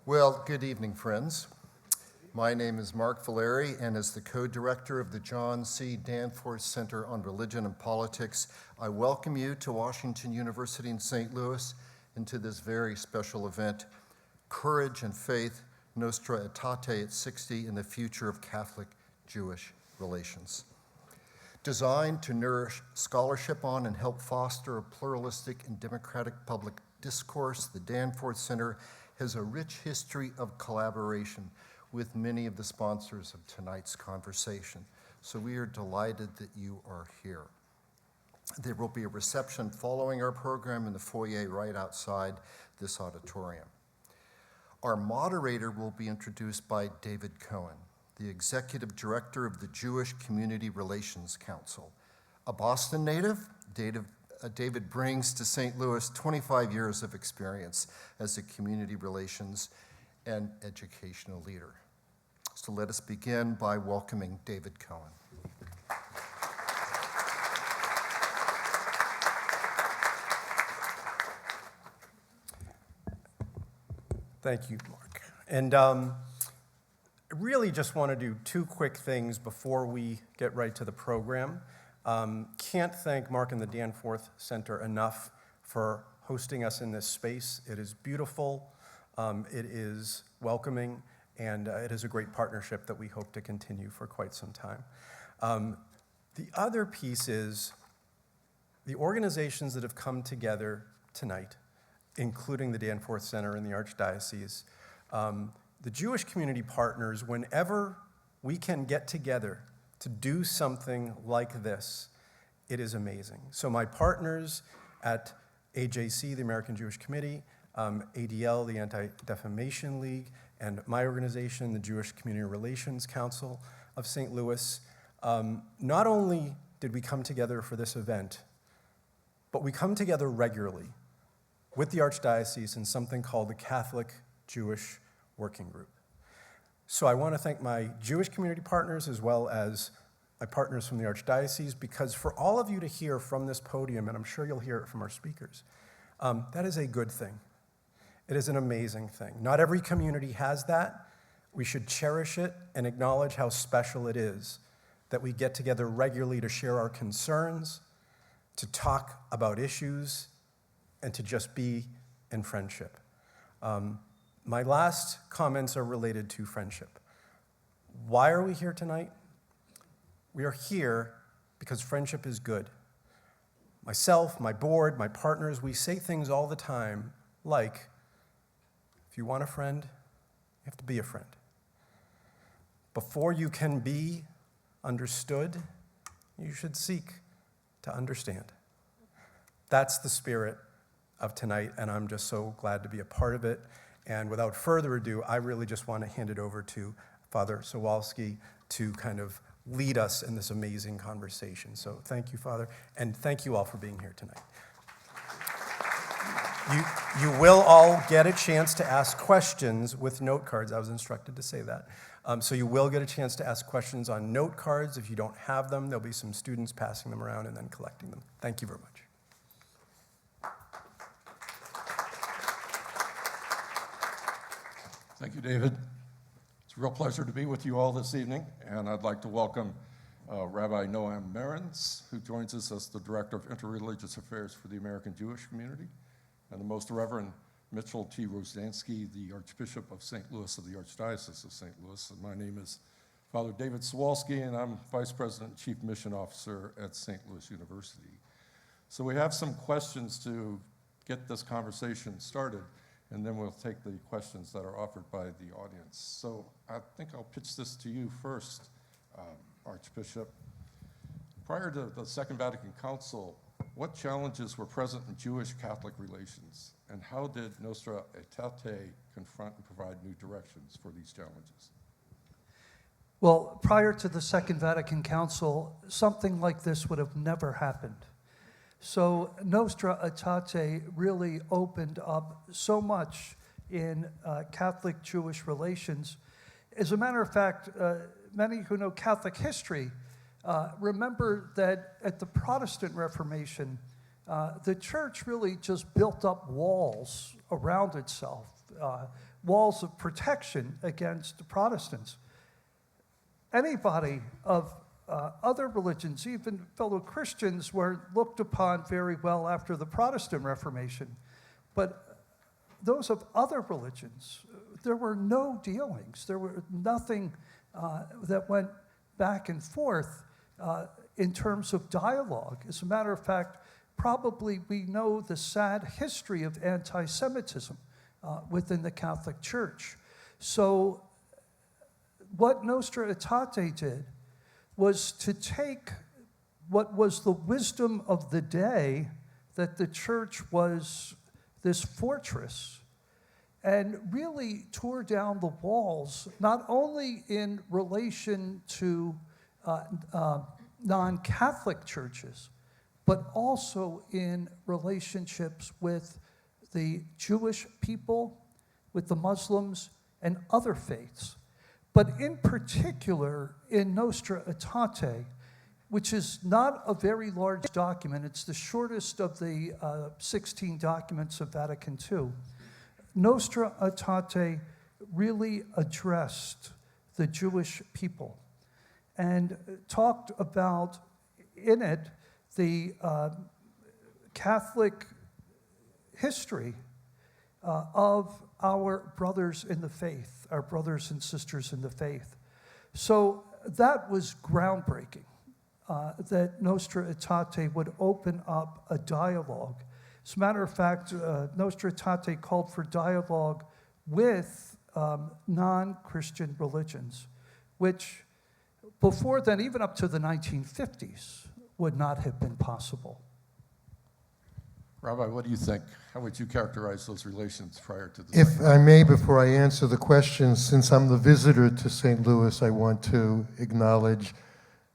Well, good evening, friends. My name is Mark Valeri, and as the co-director of the John C. Danforth Center on Religion and Politics, I welcome you to Washington University in St. Louis and to this very special event, Courage and Faith, Nostra Aetate at 60 in the Future of Catholic-Jewish Relations. Designed to nourish scholarship on and help foster a pluralistic and democratic public discourse, the Danforth Center has a rich history of collaboration with many of the sponsors of tonight's conversation. So we are delighted that you are here. There will be a reception following our program in the foyer right outside this auditorium. Our moderator will be introduced by David Cohen, the Executive Director of the Jewish Community Relations Council. A Boston native, David brings to St. Louis 25 years of experience as a community relations and educational leader. So let us begin by welcoming David Cohen. Thank you, Mark. And I really just want to do two quick things before we get right to the program. Can't thank Mark and the Danforth Center enough for hosting us in this space. It is beautiful, it is welcoming, and it is a great partnership that we hope to continue for quite some time. The other piece is the organizations that have come together tonight, including the Danforth Center and the Archdiocese, the Jewish community partners, whenever we can get together to do something like this, it is amazing. So my partners at AJC, the American Jewish Committee, ADL, the Anti-Defamation League, and my organization, the Jewish Community Relations Council of St. Louis, not only did we come together for this event, but we come together regularly with the Archdiocese in something called the Catholic Jewish Working Group. So I want to thank my Jewish community partners as well as my partners from the Archdiocese, because for all of you to hear from this podium, and I'm sure you'll hear it from our speakers, that is a good thing. It is an amazing thing. Not every community has that. We should cherish it and acknowledge how special it is that we get together regularly to share our concerns, to talk about issues, and to just be in friendship. My last comments are related to friendship. Why are we here tonight? We are here because friendship is good. Myself, my board, my partners, we say things all the time like, if you want a friend, you have to be a friend. Before you can be understood, you should seek to understand. That's the spirit of tonight, and I'm just so glad to be a part of it. And without further ado, I really just want to hand it over to Father Suwalsky to kind of lead us in this amazing conversation. So thank you, Father, and thank you all for being here tonight. You will all get a chance to ask questions with note cards. I was instructed to say that. So you will get a chance to ask questions on note cards. If you don't have them, there'll be some students passing them around and then collecting them. Thank you very much. Thank you, David. It's a real pleasure to be with you all this evening, and I'd like to welcome Rabbi Noam Marans, who joins us as the Director of Interreligious Affairs for the American Jewish Community, and the Most Reverend Mitchell T. Rozanski, the Archbishop of St. Louis of the Archdiocese of St. Louis. And my name is Father David Suwalsky, and I'm Vice President and Chief Mission Officer at St. Louis University. So we have some questions to get this conversation started, and then we'll take the questions that are offered by the audience. So I think I'll pitch this to you first, Archbishop. Prior to the Second Vatican Council, what challenges were present in Jewish-Catholic relations, and how did Nostra Aetate confront and provide new directions for these challenges? Well, prior to the Second Vatican Council, something like this would have never happened. So Nostra Aetate really opened up so much in Catholic-Jewish relations. As a matter of fact, many who know Catholic history remember that at the Protestant Reformation, the church really just built up walls around itself walls of protection against Protestants. Anybody of other religions, even fellow Christians, were looked upon very well after the Protestant Reformation. But those of other religions, there were no dealings. There were nothing that went back and forth in terms of dialogue. As a matter of fact, probably we know the sad history of anti-Semitism within the Catholic Church. So what Nostra Aetate did was to take what was the wisdom of the day, that the church was this fortress, and really tore down the walls, not only in relation to non-Catholic churches, but also in relationships with the Jewish people, with the Muslims, and other faiths. But in particular, in Nostra Aetate, which is not a very large document, it's the shortest of the 16 documents of Vatican II, Nostra Aetate really addressed the Jewish people and talked about, in it, the Catholic history of our brothers in the faith, our brothers and sisters in the faith. So that was groundbreaking, that Nostra Aetate would open up a dialogue. As a matter of fact, Nostra Aetate called for dialogue with non-Christian religions, which before then, even up to the 1950s, would not have been possible. Rabbi, what do you think? How would you characterize those relations prior to this? If I may, before I answer the question, since I'm the visitor to St. Louis, I want to acknowledge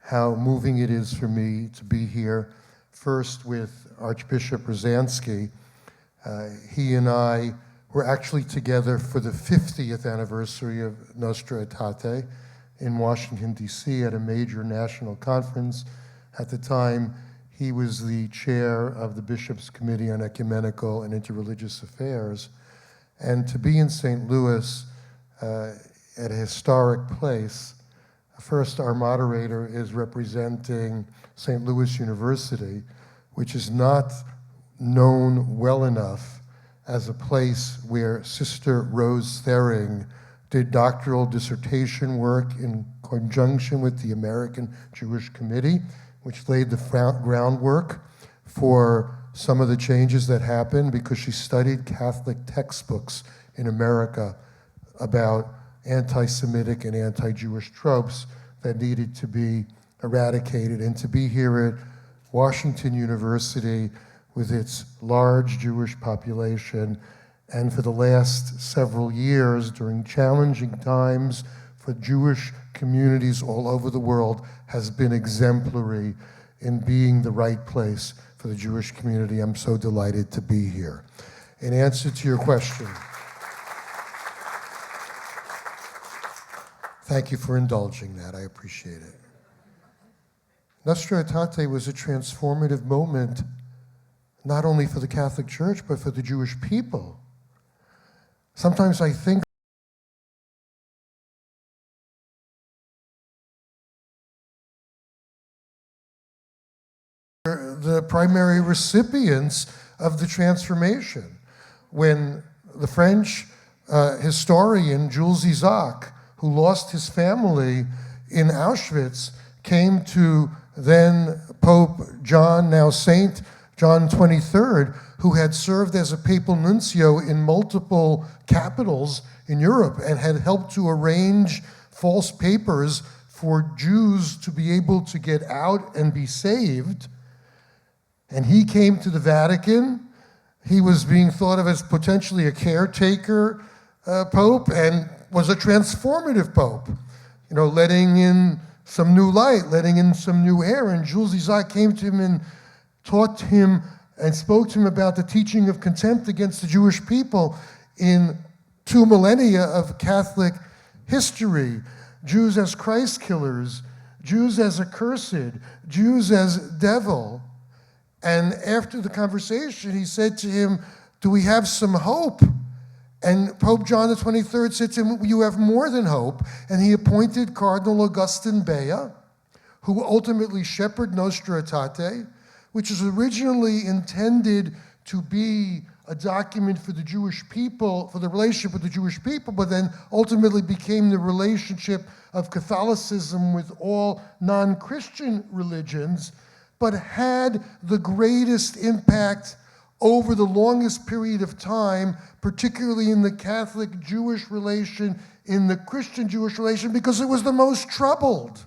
how moving it is for me to be here, first with Archbishop Rozanski. He and I were actually together for the 50th anniversary of Nostra Aetate in Washington, D.C. at a major national conference. At the time, he was the chair of the Bishops' Committee on Ecumenical and Interreligious Affairs. And to be in St. Louis at a historic place, first, our moderator is representing St. Louis University, which is not known well enough as a place where Sister Rose Thering did doctoral dissertation work in conjunction with the American Jewish Committee, which laid the groundwork for some of the changes that happened because she studied Catholic textbooks in America about anti-Semitic and anti-Jewish tropes that needed to be eradicated. And to be here at Washington University with its large Jewish population, and for the last several years, during challenging times for Jewish communities all over the world, has been exemplary in being the right place for the Jewish community. I'm so delighted to be here. In answer to your question, thank you for indulging that. I appreciate it. Nostra Aetate was a transformative moment, not only for the Catholic Church, but for the Jewish people. Sometimes I think the primary recipients of the transformation. When the French historian Jules Isaac, who lost his family in Auschwitz, came to then Pope John, now Saint John XXIII, who had served as a papal nuncio in multiple capitals in Europe and had helped to arrange false papers for Jews to be able to get out and be saved. And he came to the Vatican. He was being thought of as potentially a caretaker pope and was a transformative pope, you know, letting in some new light, letting in some new air. And Jules Isaac came to him and taught him and spoke to him about the teaching of contempt against the Jewish people in 2 millennia of Catholic history. Jews as Christ killers, Jews as accursed, Jews as devil. And after the conversation, he said to him, "Do we have some hope?" And Pope John the 23rd said to him, you have more than hope. And he appointed Cardinal Augustin Bea, who ultimately shepherded Nostra Aetate, which was originally intended to be a document for the Jewish people, for the relationship with the Jewish people, but then ultimately became the relationship of Catholicism with all non-Christian religions, but had the greatest impact over the longest period of time, particularly in the Catholic-Jewish relation, in the Christian-Jewish relation, because it was the most troubled.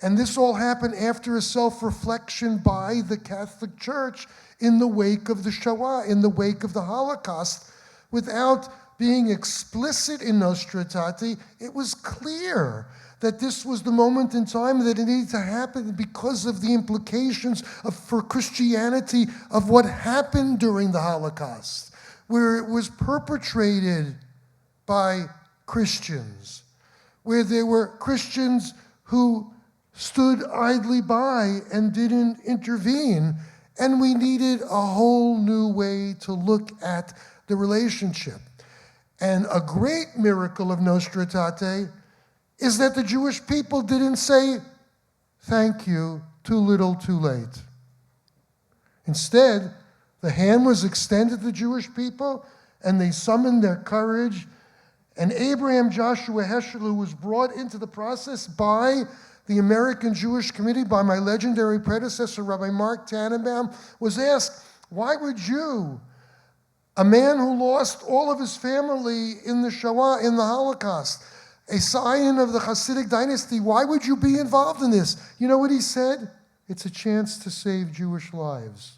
And this all happened after a self-reflection by the Catholic Church in the wake of the Shoah, in the wake of the Holocaust. Without being explicit in Nostra Aetate, it was clear that this was the moment in time that it needed to happen because of the implications for Christianity of what happened during the Holocaust, where it was perpetrated by Christians, where there were Christians who stood idly by and didn't intervene, and we needed a whole new way to look at the relationship. And a great miracle of Nostra Aetate is that the Jewish people didn't say, thank you, too little, too late. Instead, the hand was extended to the Jewish people, and they summoned their courage, and Abraham Joshua Heschel, who was brought into the process by the American Jewish Committee, by my legendary predecessor, Rabbi Mark Tannenbaum, was asked, why would you, a man who lost all of his family in the Shoah, in the Holocaust, a scion of the Hasidic dynasty, why would you be involved in this? You know what he said? It's a chance to save Jewish lives.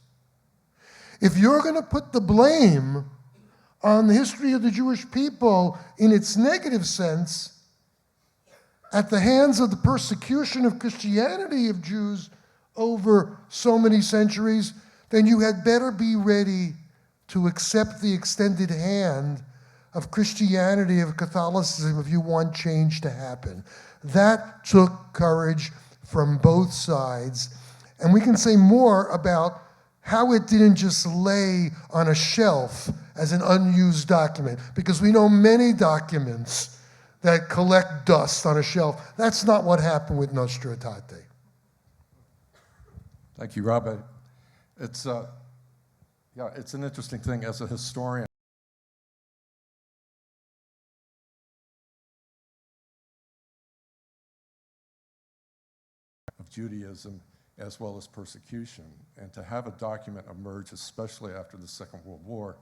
If you're going to put the blame on the history of the Jewish people in its negative sense, at the hands of the persecution of Christianity of Jews over so many centuries, then you had better be ready to accept the extended hand of Christianity, of Catholicism, if you want change to happen. That took courage from both sides. And we can say more about how it didn't just lay on a shelf as an unused document, because we know many documents that collect dust on a shelf. That's not what happened with Nostra Aetate. Thank you, Rabbi. It's an interesting thing as a historian. Of Judaism as well as persecution, and to have a document emerge, especially after the Second World War,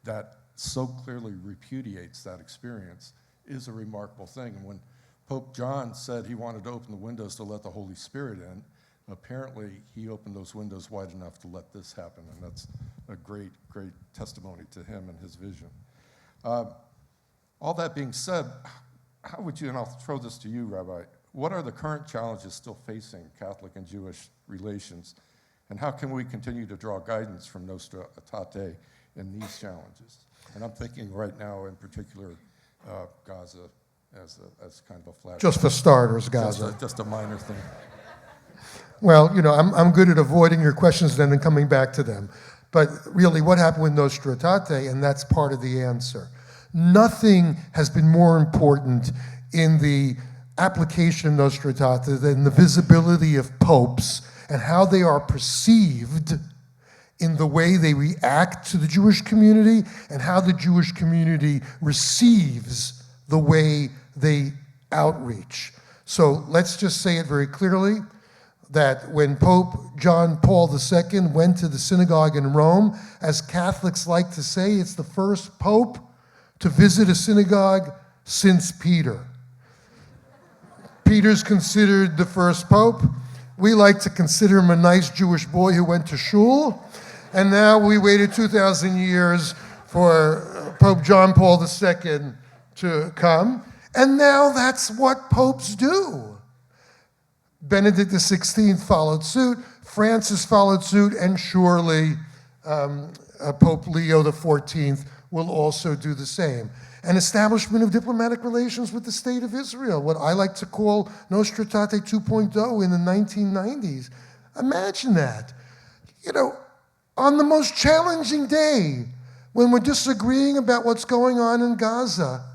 that so clearly repudiates that experience is a remarkable thing. And when Pope John said he wanted to open the windows to let the Holy Spirit in, apparently he opened those windows wide enough to let this happen, and that's a great, great testimony to him and his vision. All that being said, how would you, and I'll throw this to you, Rabbi, what are the current challenges still facing Catholic and Jewish relations, and how can we continue to draw guidance from Nostra Aetate in these challenges? And I'm thinking right now in particular Gaza as kind of a flash. Just for starters, Gaza. Just a minor thing. Well, you know, I'm good at avoiding your questions and then coming back to them. But really, what happened with Nostra Aetate, and that's part of the answer. Nothing has been more important in the application of Nostra Aetate than the visibility of popes and how they are perceived in the way they react to the Jewish community and how the Jewish community receives the way they outreach. So let's just say it very clearly that when Pope John Paul II went to the synagogue in Rome, as Catholics like to say, it's the first pope to visit a synagogue since Peter. Peter's considered the first pope. We like to consider him a nice Jewish boy who went to shul. And now we waited 2,000 years for Pope John Paul II to come. And now that's what popes do. Benedict XVI followed suit, Francis followed suit, and surely Pope Leo XIV will also do the same. An establishment of diplomatic relations with the State of Israel, what I like to call Nostra Aetate 2.0 in the 1990s. Imagine that. You know, on the most challenging day, when we're disagreeing about what's going on in Gaza.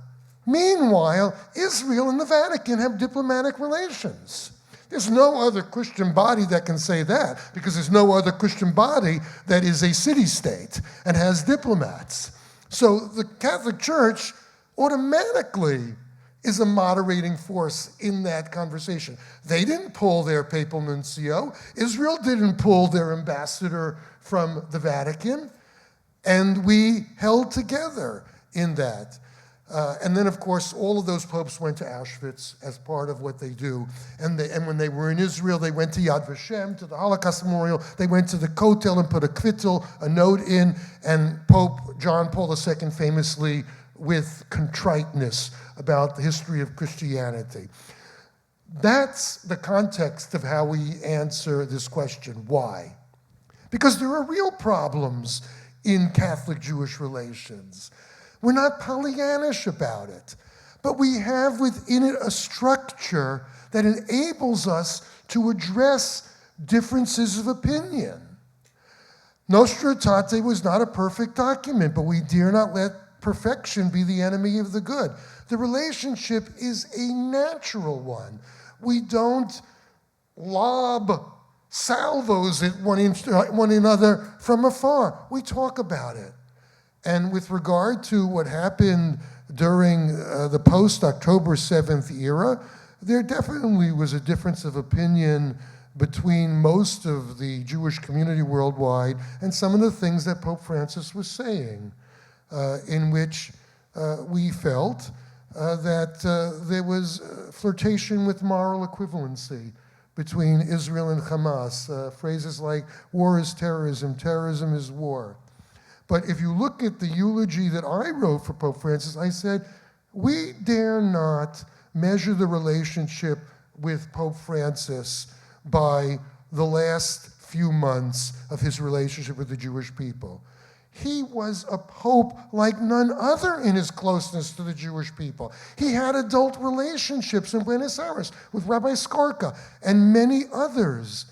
Meanwhile, Israel and the Vatican have diplomatic relations. There's no other Christian body that can say that, because there's no other Christian body that is a city-state and has diplomats. So the Catholic Church automatically is a moderating force in that conversation. They didn't pull their papal nuncio. Israel didn't pull their ambassador from the Vatican. And we held together in that. And then, of course, all of those popes went to Auschwitz as part of what they do. And when they were in Israel, they went to Yad Vashem, to the Holocaust Memorial. They went to the Kotel and put a kvittel, a note in. And Pope John Paul II famously, with contriteness about the history of Christianity. That's the context of how we answer this question. Why? Because there are real problems in Catholic-Jewish relations. We're not Pollyannish about it, but we have within it a structure that enables us to address differences of opinion. Nostra Aetate was not a perfect document, but we dare not let perfection be the enemy of the good. The relationship is a natural one. We don't lob salvos at one another from afar. We talk about it. And with regard to what happened during the post-October 7th era, there definitely was a difference of opinion between most of the Jewish community worldwide and some of the things that Pope Francis was saying, in which we felt that there was flirtation with moral equivalency between Israel and Hamas, phrases like war is terrorism, terrorism is war. But if you look at the eulogy that I wrote for Pope Francis, I said, we dare not measure the relationship with Pope Francis by the last few months of his relationship with the Jewish people. He was a pope like none other in his closeness to the Jewish people. He had adult relationships in Buenos Aires with Rabbi Skorka and many others.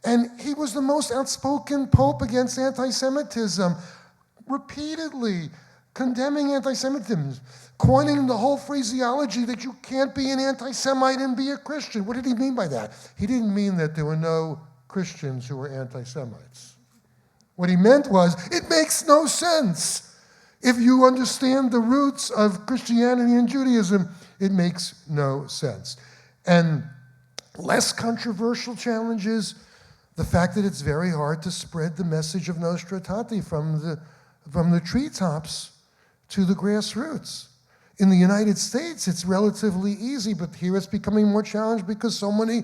And he was the most outspoken pope against anti-Semitism, repeatedly condemning anti-Semitism, coining the whole phraseology that you can't be an anti-Semite and be a Christian. What did he mean by that? He didn't mean that there were no Christians who were anti-Semites. What he meant was, it makes no sense. If you understand the roots of Christianity and Judaism, it makes no sense. And less controversial challenges, the fact that it's very hard to spread the message of Nostra Aetate from the treetops to the grassroots. In the United States, it's relatively easy, but here it's becoming more challenged because so many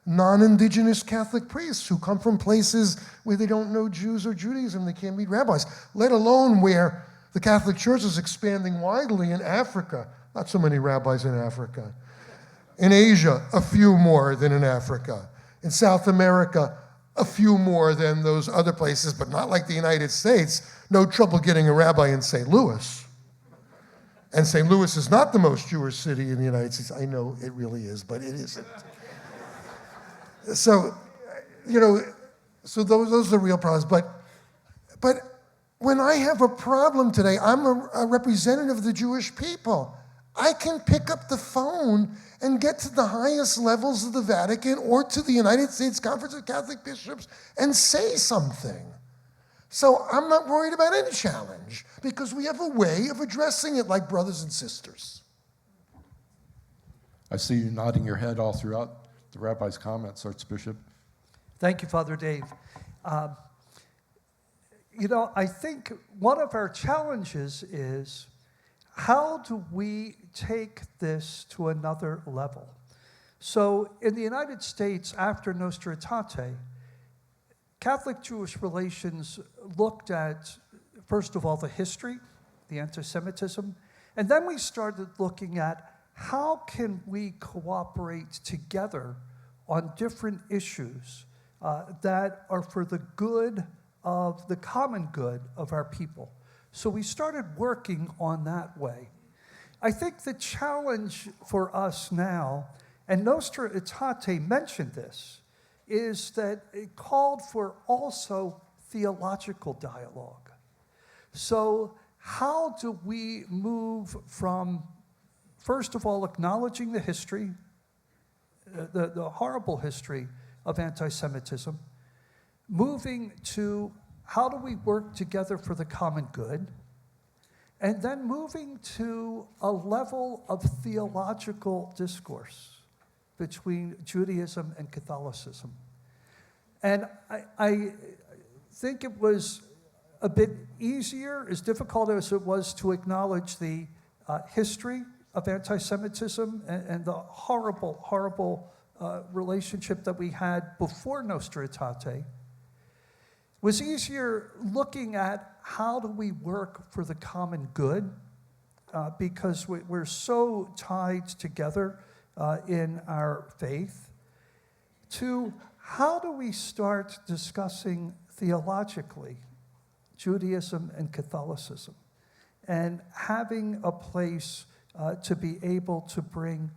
non-indigenous Catholic priests who come from places where they don't know Jews or Judaism, they can't meet rabbis, let alone where the Catholic Church is expanding widely in Africa. Not so many rabbis in Africa. In Asia, a few more than in Africa. In South America, a few more than those other places, but not like the United States. No trouble getting a rabbi in St. Louis. And St. Louis is not the most Jewish city in the United States. I know it really is, but it isn't. So, so those are the real problems. But when I have a problem today, I'm a representative of the Jewish people. I can pick up the phone and get to the highest levels of the Vatican or to the United States Conference of Catholic Bishops and say something. So I'm not worried about any challenge because we have a way of addressing it like brothers and sisters. I see you nodding your head all throughout the rabbi's comments, Archbishop. Thank you, Father Dave. I think one of our challenges is how do we take this to another level? So in the United States, after Nostra Aetate, Catholic-Jewish relations looked at, first of all, the history, the anti-Semitism, and then we started looking at how can we cooperate together on different issues that are for the good of the common good of our people. So we started working on that way. I think the challenge for us now, and Nostra Aetate mentioned this, is that it called for also theological dialogue. So how do we move from, first of all, acknowledging the history, the horrible history of anti-Semitism, moving to how do we work together for the common good, and then moving to a level of theological discourse between Judaism and Catholicism. And I think it was a bit easier, as difficult as it was to acknowledge the history of anti-Semitism and the horrible, horrible relationship that we had before Nostra Aetate, was easier looking at how do we work for the common good, because we're so tied together in our faith, to how do we start discussing theologically Judaism and Catholicism, and having a place to be able to bring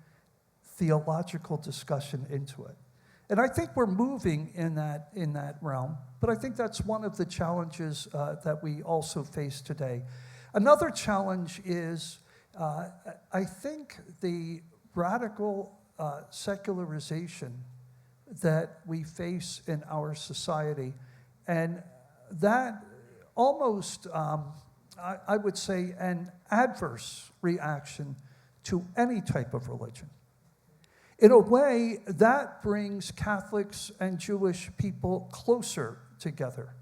theological discussion into it. And I think we're moving in that realm, but I think that's one of the challenges that we also face today. Another challenge is, I think, the radical secularization that we face in our society, and that almost, I would say, an adverse reaction to any type of religion. In a way, that brings Catholics and Jewish people closer together,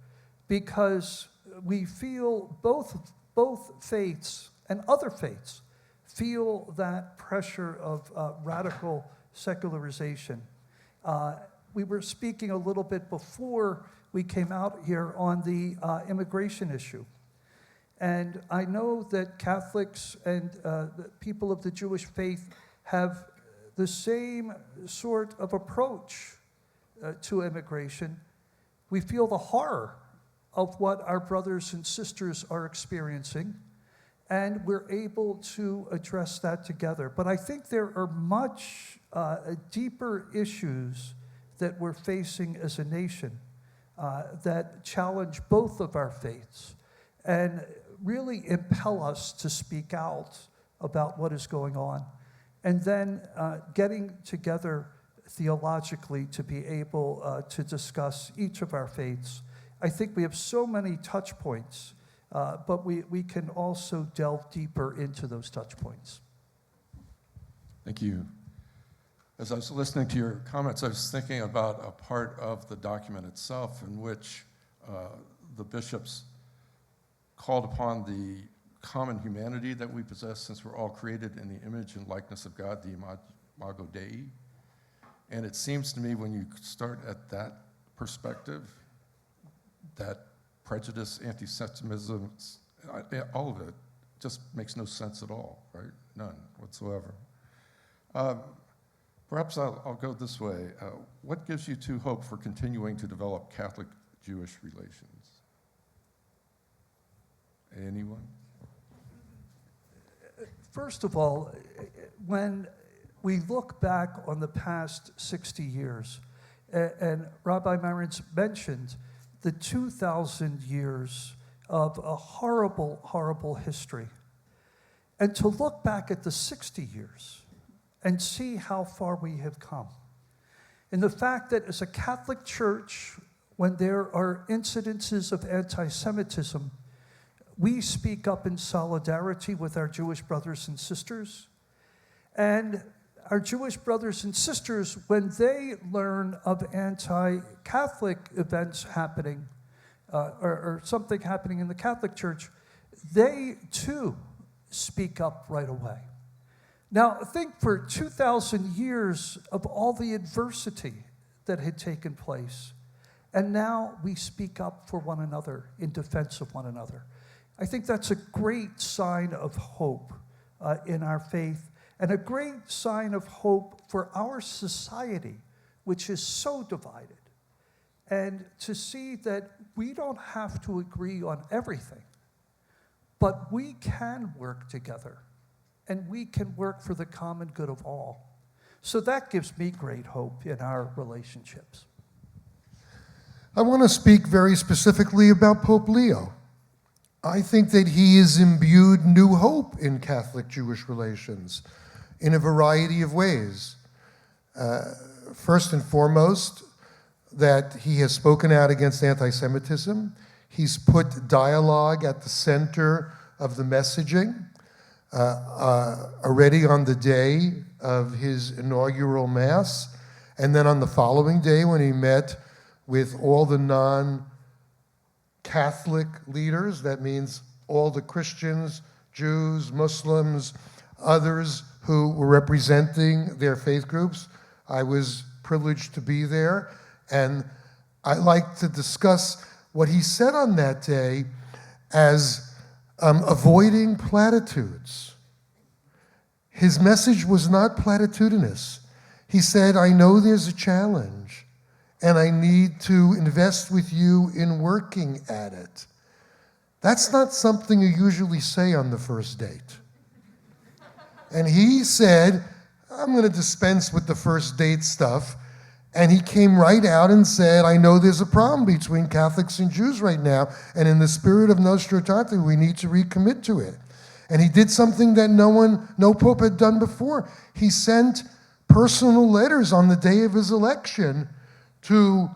because we feel both faiths and other faiths feel that pressure of radical secularization. We were speaking a little bit before we came out here on the immigration issue. And I know that Catholics and the people of the Jewish faith have the same sort of approach to immigration. We feel the horror of what our brothers and sisters are experiencing, and we're able to address that together. But I think there are much deeper issues that we're facing as a nation that challenge both of our faiths and really impel us to speak out about what is going on. And then getting together theologically to be able to discuss each of our faiths. I think we have so many touch points, but we can also delve deeper into those touch points. Thank you. As I was listening to your comments, I was thinking about a part of the document itself in which the bishops called upon the common humanity that we possess, since we're all created in the image and likeness of God, the imago Dei. And it seems to me, when you start at that perspective, that prejudice, anti-Semitism, all of it just makes no sense at all, right? None whatsoever. Perhaps I'll go this way. What gives you two hope for continuing to develop Catholic-Jewish relations? Anyone? First of all, when we look back on the past 60 years, and Rabbi Marans mentioned the 2,000 years of a horrible, horrible history, and to look back at the 60 years and see how far we have come. And the fact that as a Catholic Church, when there are incidences of anti-Semitism, we speak up in solidarity with our Jewish brothers and sisters. And our Jewish brothers and sisters, when they learn of anti-Catholic events happening, or something happening in the Catholic Church, they too speak up right away. Now, think for 2,000 years of all the adversity that had taken place, and now we speak up for one another in defense of one another. I think that's a great sign of hope in our faith, and a great sign of hope for our society, which is so divided. And to see that we don't have to agree on everything, but we can work together, and we can work for the common good of all. So that gives me great hope in our relationships. I want to speak very specifically about Pope Leo. I think that he has imbued new hope in Catholic-Jewish relations in a variety of ways. First and foremost, that he has spoken out against anti-Semitism. He's put dialogue at the center of the messaging. Already on the day of his inaugural Mass, and then on the following day when he met with all the non-Catholic leaders, that means all the Christians, Jews, Muslims, others who were representing their faith groups. I was privileged to be there, and I like to discuss what he said on that day as avoiding platitudes. His message was not platitudinous. He said, I know there's a challenge, and I need to invest with you in working at it. That's not something you usually say on the first date. And he said, I'm going to dispense with the first date stuff. And he came right out and said, I know there's a problem between Catholics and Jews right now, and in the spirit of Nostra Aetate, we need to recommit to it. And he did something that no pope had done before. He sent personal letters on the day of his election to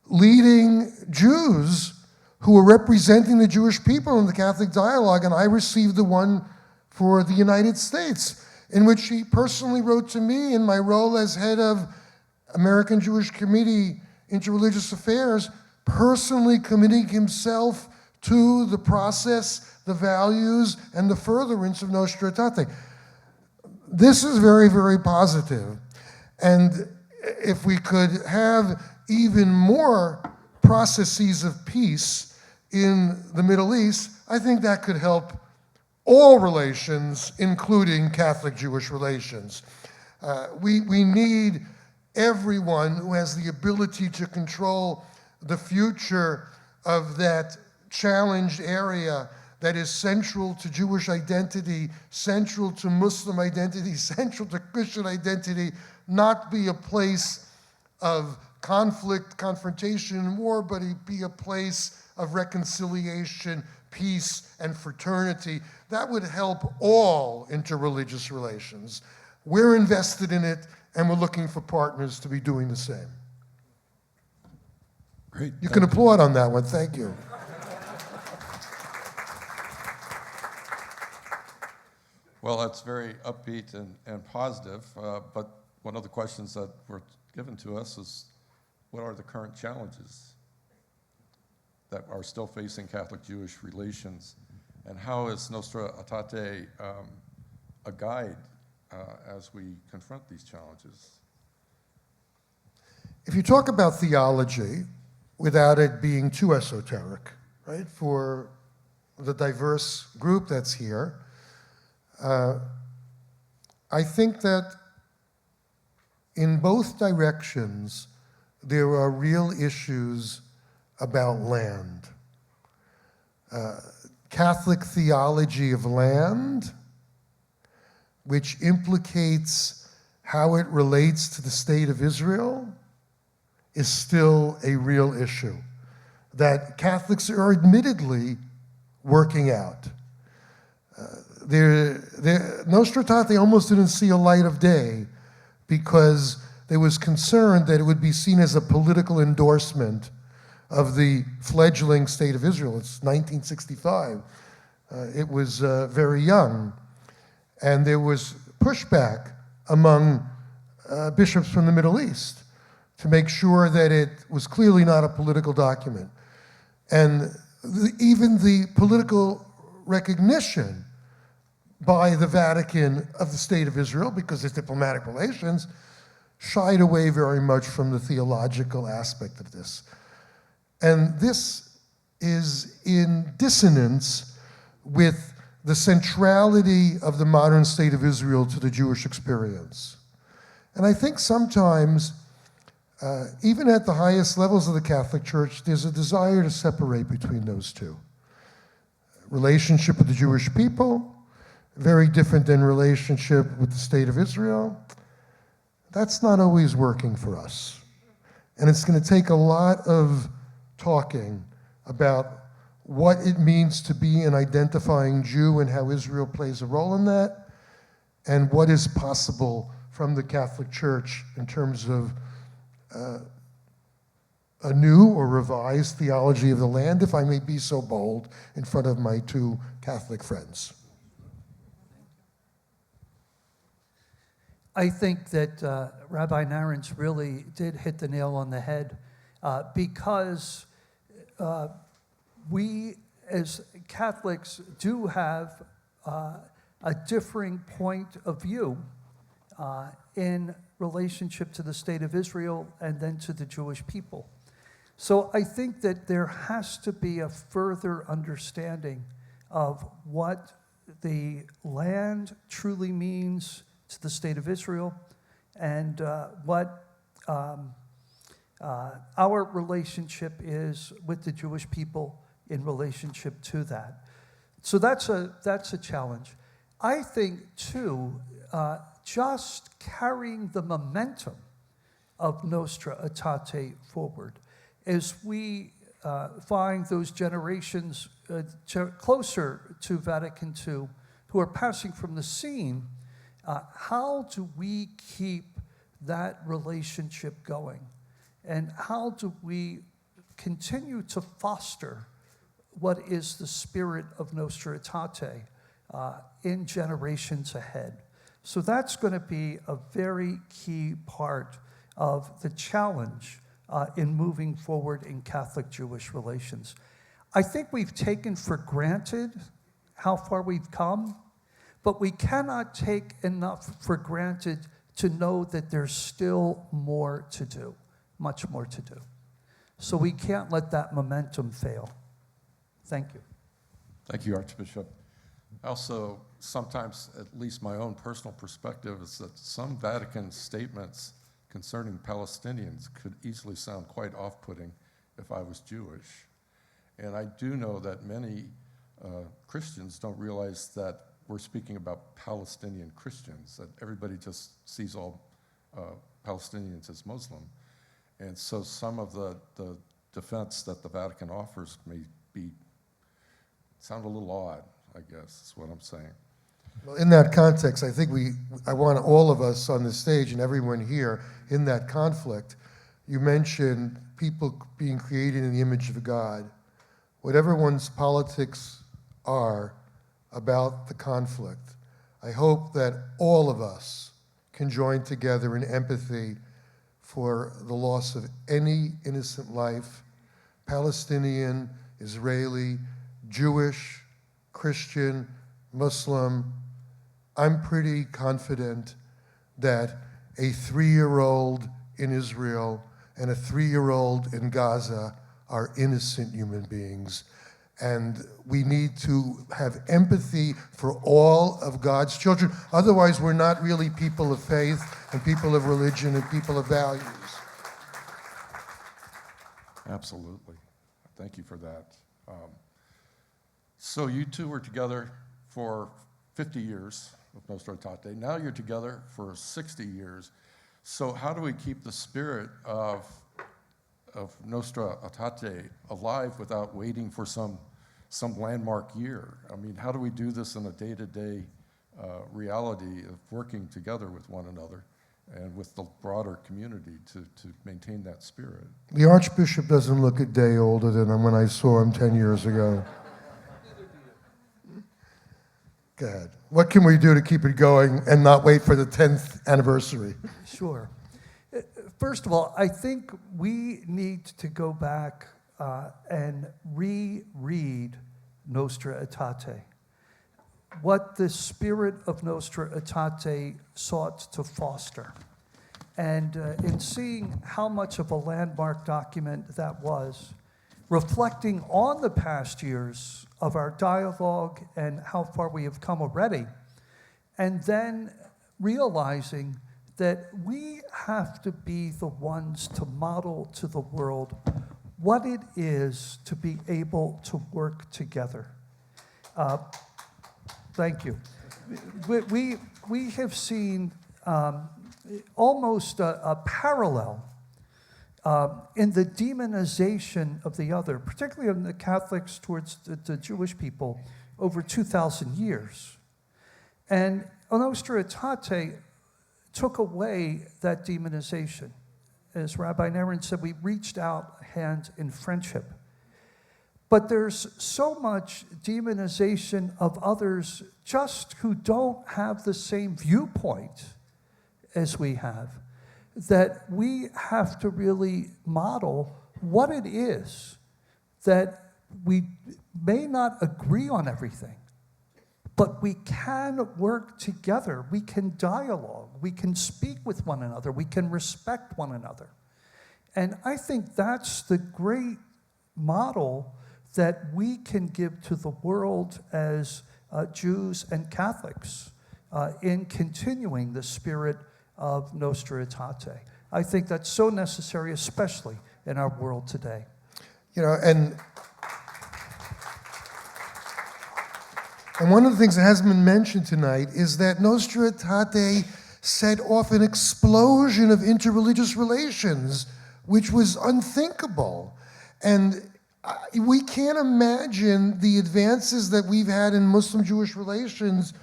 leading Jews who were representing the Jewish people in the Catholic dialogue, and I received the one for the United States, in which he personally wrote to me in my role as head of American Jewish Committee, Interreligious Affairs, personally committing himself to the process, the values, and the furtherance of Nostra Aetate. This is very, very positive. And if we could have even more processes of peace in the Middle East, I think that could help all relations, including Catholic-Jewish relations. We need everyone who has the ability to control the future of that challenged area that is central to Jewish identity, central to Muslim identity, central to Christian identity, not be a place of conflict, confrontation, and war, but it be a place of reconciliation, peace, and fraternity. That would help all interreligious relations. We're invested in it, and we're looking for partners to be doing the same. Great. You can applaud on that one. Thank you. Well, that's very upbeat and positive, but one of the questions that were given to us is, what are the current challenges that are still facing Catholic-Jewish relations, and how is Nostra Aetate a guide as we confront these challenges? If you talk about theology without it being too esoteric, right, for the diverse group that's here, I think that in both directions, there are real issues about land. Catholic theology of land, which implicates how it relates to the state of Israel, is still a real issue that Catholics are admittedly working out. Nostra Aetate almost didn't see a light of day because there was concern that it would be seen as a political endorsement of the fledgling state of Israel. It's 1965. It was very young. And there was pushback among bishops from the Middle East to make sure that it was clearly not a political document. And even the political recognition by the Vatican of the state of Israel, because it's diplomatic relations, shied away very much from the theological aspect of this. And this is in dissonance with the centrality of the modern state of Israel to the Jewish experience. And I think sometimes, even at the highest levels of the Catholic Church, there's a desire to separate between those two. Relationship with the Jewish people, very different than relationship with the state of Israel. That's not always working for us. And it's going to take a lot of talking about what it means to be an identifying Jew and how Israel plays a role in that, and what is possible from the Catholic Church in terms of a new or revised theology of the land, if I may be so bold, in front of my two Catholic friends. I think that Rabbi Marans really did hit the nail on the head because we as Catholics do have a differing point of view in relationship to the state of Israel and then to the Jewish people. So I think that there has to be a further understanding of what the land truly means to the state of Israel and what our relationship is with the Jewish people in relationship to that. So that's a challenge. I think, too, just carrying the momentum of Nostra Aetate forward as we find those generations closer to Vatican II who are passing from the scene, how do we keep that relationship going? And how do we continue to foster what is the spirit of Nostra Aetate in generations ahead? So that's going to be a very key part of the challenge in moving forward in Catholic-Jewish relations. I think we've taken for granted how far we've come, but we cannot take enough for granted to know that there's still more to do, much more to do. So we can't let that momentum fail. Thank you. Thank you, Archbishop. Also, sometimes, at least my own personal perspective, is that some Vatican statements concerning Palestinians could easily sound quite off-putting if I was Jewish. And I do know that many Christians don't realize that we're speaking about Palestinian Christians, that everybody just sees all Palestinians as Muslim. And so some of the defense that the Vatican offers may sound a little odd, I guess, is what I'm saying. Well, in that context, I think I want all of us on the stage and everyone here in that conflict, you mentioned people being created in the image of God. Whatever one's politics are about the conflict, I hope that all of us can join together in empathy for the loss of any innocent life, Palestinian, Israeli, Jewish, Christian, Muslim. I'm pretty confident that a 3-year-old in Israel and a 3-year-old in Gaza are innocent human beings. And we need to have empathy for all of God's children. Otherwise, we're not really people of faith and people of religion and people of values. Absolutely. Thank you for that. So you two were together for 50 years of Nostra Aetate. Now you're together for 60 years. So how do we keep the spirit of Nostra Aetate alive without waiting for some landmark year? I mean, how do we do this in a day-to-day reality of working together with one another and with the broader community to maintain that spirit? The Archbishop doesn't look a day older than when I saw him 10 years ago. Go ahead. What can we do to keep it going and not wait for the 10th anniversary? Sure. First of all, I think we need to go back and reread Nostra Aetate. What the spirit of Nostra Aetate sought to foster. And in seeing how much of a landmark document that was, reflecting on the past years of our dialogue and how far we have come already, and then realizing that we have to be the ones to model to the world what it is to be able to work together. Thank you. We have seen almost a parallel in the demonization of the other, particularly in the Catholics towards the Jewish people over 2,000 years. And Nostra Aetate took away that demonization. As Rabbi Marans said, we reached out a hand in friendship. But there's so much demonization of others just who don't have the same viewpoint as we have, that we have to really model what it is that we may not agree on everything, but we can work together. We can dialogue. We can speak with one another. We can respect one another. And I think that's the great model that we can give to the world as Jews and Catholics in continuing the spirit of Nostra Aetate. I think that's so necessary, especially in our world today. You know, and one of the things that hasn't been mentioned tonight is that Nostra Aetate set off an explosion of interreligious relations, which was unthinkable. And we can't imagine the advances that we've had in Muslim-Jewish relations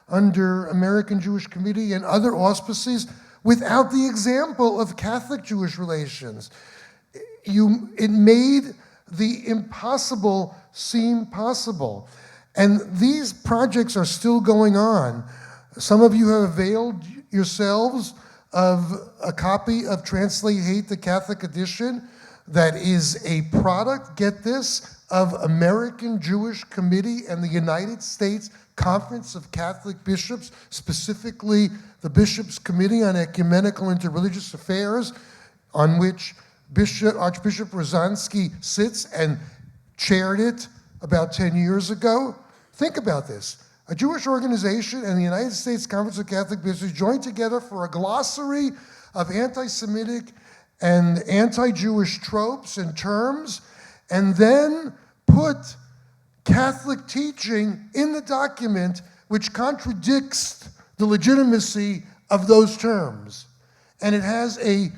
under American Jewish Committee and other auspices without the example of Catholic-Jewish relations. It made the impossible seem possible. And these projects are still going on. Some of you have availed yourselves of a copy of Translate Hate, the Catholic edition, that is a product, get this, of American Jewish Committee and the United States Conference of Catholic Bishops, specifically the Bishops' Committee on Ecumenical Interreligious Affairs, on which Archbishop Rozanski sits and chaired it about 10 years ago. Think about this. A Jewish organization and the United States Conference of Catholic Bishops joined together for a glossary of anti-Semitic and anti-Jewish tropes and terms, and then put Catholic teaching in the document which contradicts the legitimacy of those terms. And it has a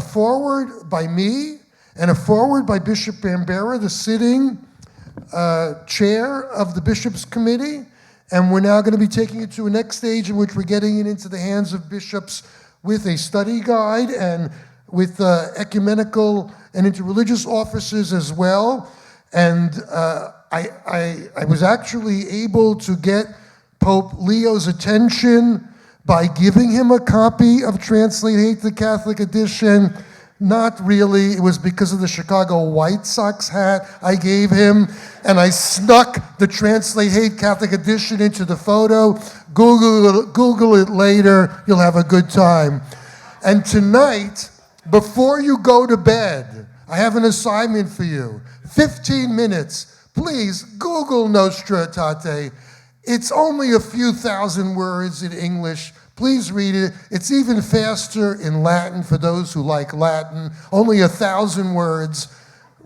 foreword by me and a foreword by Bishop Bambera, the sitting chair of the Bishops' Committee. And we're now going to be taking it to a next stage in which we're getting it into the hands of bishops with a study guide and with ecumenical and interreligious officers as well. And I was actually able to get Pope Leo's attention by giving him a copy of Translate Hate, the Catholic edition. Not really. It was because of the Chicago White Sox hat I gave him, and I snuck the Translate Hate Catholic edition into the photo. Google it later. You'll have a good time. And tonight, before you go to bed, I have an assignment for you. 15 minutes. Please Google Nostra Aetate. It's only a few thousand words in English. Please read it. It's even faster in Latin for those who like Latin. Only 1,000 words.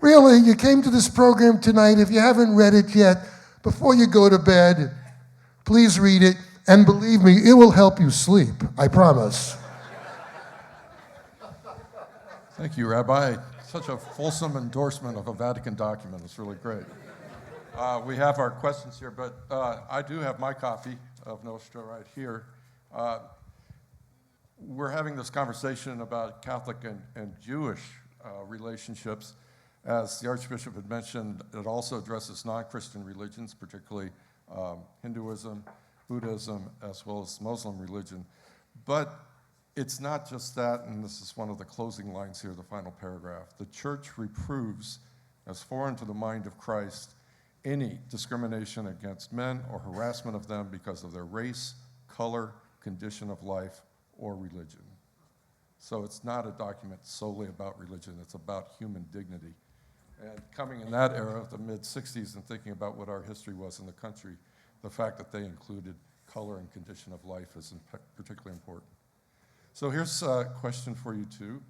Really, you came to this program tonight. If you haven't read it yet, before you go to bed, please read it. And believe me, it will help you sleep. I promise. Thank you, Rabbi. Such a fulsome endorsement of a Vatican document. It's really great. We have our questions here, but I do have my copy of Nostra right here. We're having this conversation about Catholic and Jewish relationships. As the Archbishop had mentioned, it also addresses non-Christian religions, particularly Hinduism, Buddhism, as well as Muslim religion. But it's not just that, and this is one of the closing lines here, the final paragraph. The Church reproves as foreign to the mind of Christ any discrimination against men or harassment of them because of their race, color, condition of life, or religion. So it's not a document solely about religion, it's about human dignity. And coming in that era, the mid-60s, and thinking about what our history was in the country, the fact that they included color and condition of life is particularly important. So here's a question for you too.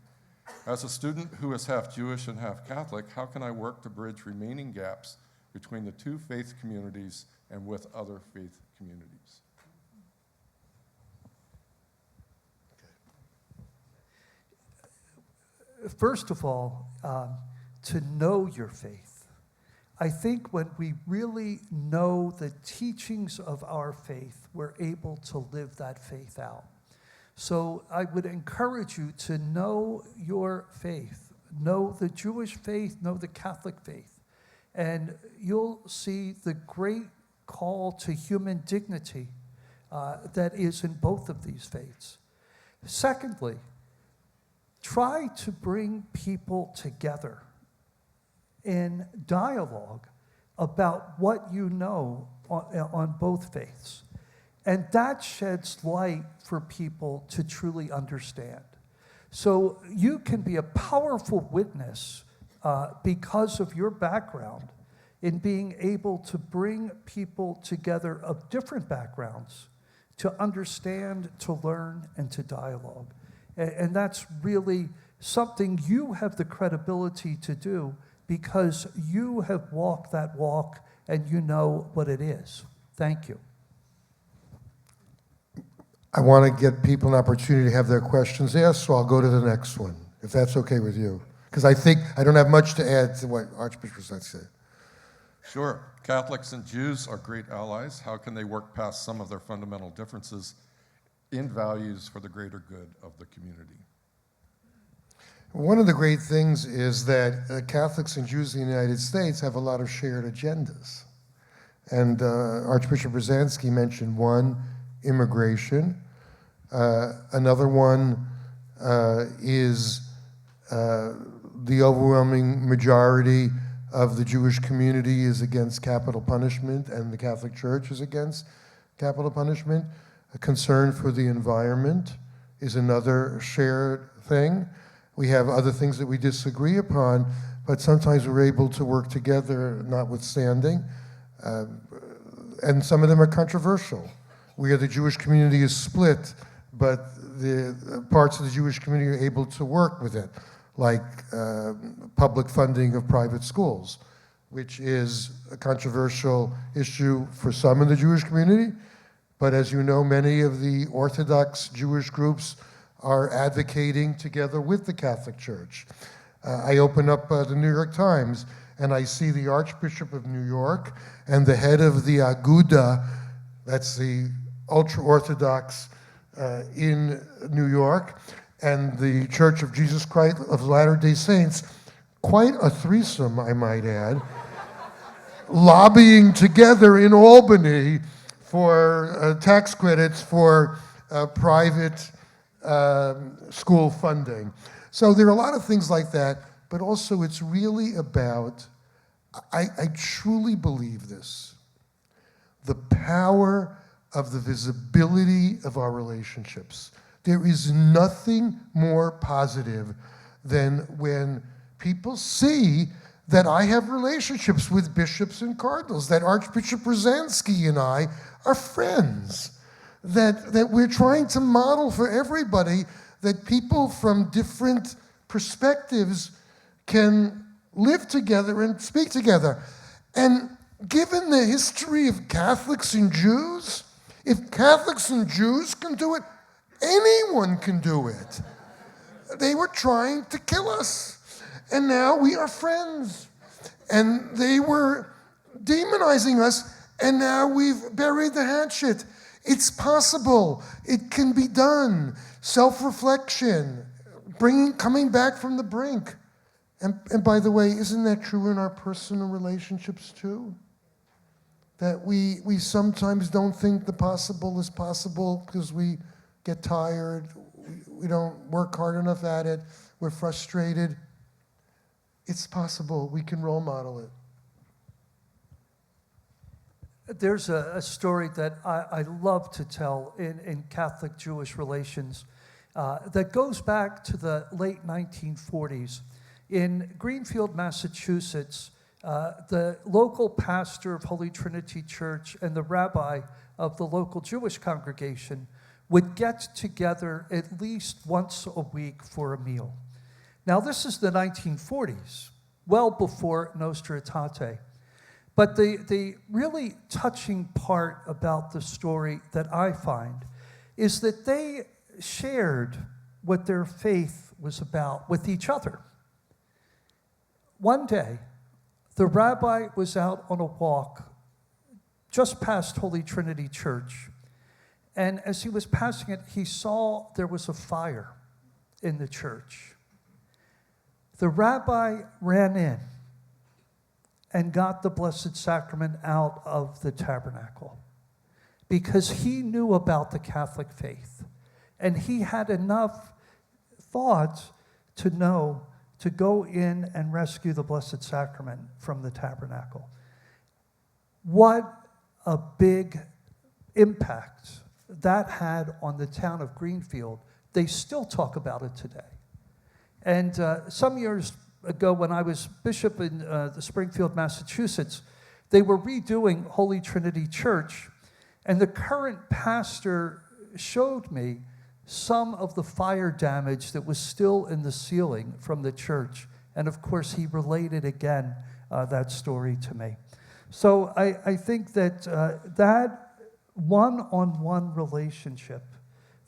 As a student who is half Jewish and half Catholic, how can I work to bridge remaining gaps between the two faith communities and with other faith communities? first of all, to know your faith. I think when we really know the teachings of our faith, we're able to live that faith out. So I would encourage you to know your faith. Know the Jewish faith, know the Catholic faith. And you'll see the great call to human dignity that is in both of these faiths. Secondly, try to bring people together in dialogue about what you know on both faiths. And that sheds light for people to truly understand. So you can be a powerful witness because of your background in being able to bring people together of different backgrounds to understand, to learn, and to dialogue. And that's really something you have the credibility to do because you have walked that walk and you know what it is. Thank you. I want to get people an opportunity to have their questions asked, so I'll go to the next one, if that's okay with you. Because I think I don't have much to add to what Archbishop Rozanski said. Sure. Catholics and Jews are great allies. How can they work past some of their fundamental differences in values for the greater good of the community? One of the great things is that Catholics and Jews in the United States have a lot of shared agendas. And Archbishop Rozanski mentioned one, immigration. Another one is the overwhelming majority of the Jewish community is against capital punishment, and the Catholic Church is against capital punishment. A concern for the environment is another shared thing. We have other things that we disagree upon, but sometimes we're able to work together, notwithstanding. And some of them are controversial, where the Jewish community is split, but the parts of the Jewish community are able to work with it, like public funding of private schools, which is a controversial issue for some in the Jewish community. But as you know, many of the Orthodox Jewish groups are advocating together with the Catholic Church. I open up the New York Times and I see the Archbishop of New York and the head of the Aguda, that's the ultra-Orthodox in New York, and the Church of Jesus Christ of Latter-day Saints, quite a threesome, I might add, lobbying together in Albany for tax credits for private school funding. So there are a lot of things like that, but also it's really about, I truly believe this, the power of the visibility of our relationships. There is nothing more positive than when people see that I have relationships with bishops and cardinals, that Archbishop Rozanski and I are friends, that we're trying to model for everybody that people from different perspectives can live together and speak together. And given the history of Catholics and Jews, if Catholics and Jews can do it, anyone can do it. They were trying to kill us, and now we are friends. And they were demonizing us, and now we've buried the hatchet. It's possible. It can be done. Self-reflection, coming back from the brink. And by the way, isn't that true in our personal relationships too? That we sometimes don't think the possible is possible because we get tired, we don't work hard enough at it, we're frustrated. It's possible, we can role model it. There's a story that I love to tell in Catholic-Jewish relations that goes back to the late 1940s. In Greenfield, Massachusetts, the local pastor of Holy Trinity Church and the rabbi of the local Jewish congregation would get together at least once a week for a meal. Now, this is the 1940s, well before Nostra Aetate. But the really touching part about the story that I find is that they shared what their faith was about with each other. One day, the rabbi was out on a walk just past Holy Trinity Church, and as he was passing it, he saw there was a fire in the church. The rabbi ran in and got the Blessed Sacrament out of the tabernacle because he knew about the Catholic faith, and he had enough thought to know to go in and rescue the Blessed Sacrament from the tabernacle. What a big impact that had on the town of Greenfield. They still talk about it today. And some years ago, when I was bishop in Springfield, Massachusetts, they were redoing Holy Trinity Church, and the current pastor showed me some of the fire damage that was still in the ceiling from the church. And of course, he related again that story to me. So I think that that one-on-one relationship,